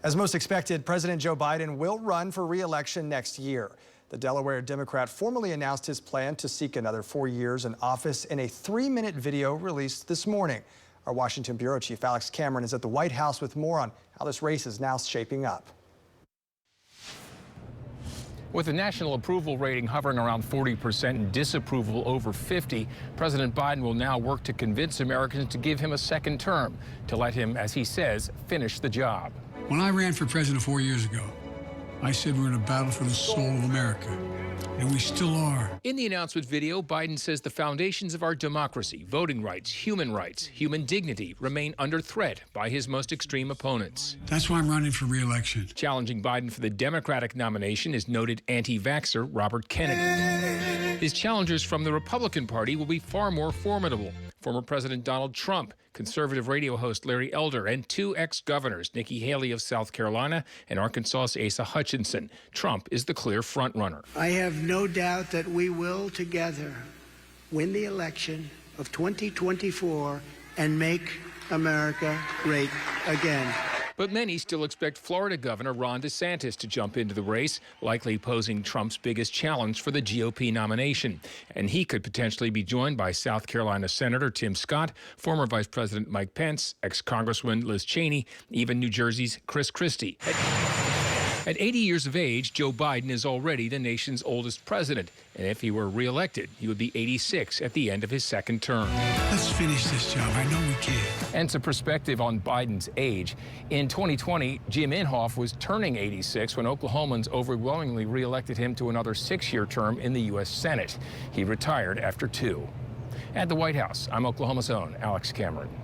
As most expected, President Joe Biden will run for re-election next year. The Delaware Democrat formally announced his plan to seek another 4 years in office in a 3-minute video released this morning. Our Washington bureau chief Alex Cameron is at the White House with more on how this race is now shaping up. With the national approval rating hovering around 40% and disapproval over 50%, President Biden will now work to convince Americans to give him a second term, to let him, as he says, finish the job. When I ran for president 4 years ago, I said we're in a battle for the soul of America, and we still are. In the announcement video, Biden says the foundations of our democracy, voting rights, human dignity, remain under threat by his most extreme opponents. That's why I'm running for re-election. Challenging Biden for the Democratic nomination is noted anti-vaxxer Robert Kennedy. His challengers from the Republican Party will be far more formidable. Former President Donald Trump, conservative radio host Larry Elder, and 2 ex-governors, Nikki Haley of South Carolina and Arkansas's Asa Hutchinson. Trump is the clear frontrunner. I have no doubt that we will together win the election of 2024 and make America great again. But many still expect Florida Governor Ron DeSantis to jump into the race, likely posing Trump's biggest challenge for the GOP nomination. And he could potentially be joined by South Carolina Senator Tim Scott, former Vice President Mike Pence, ex-Congresswoman Liz Cheney, even New Jersey's Chris Christie. At 80 years of age, Joe Biden is already the nation's oldest president. And if he were reelected, he would be 86 at the end of his second term. Let's finish this job. I know we can. And some perspective on Biden's age. In 2020, Jim Inhofe was turning 86 when Oklahomans overwhelmingly reelected him to another 6-year term in the U.S. Senate. He retired after 2. At the White House, I'm Oklahoma's own Alex Cameron.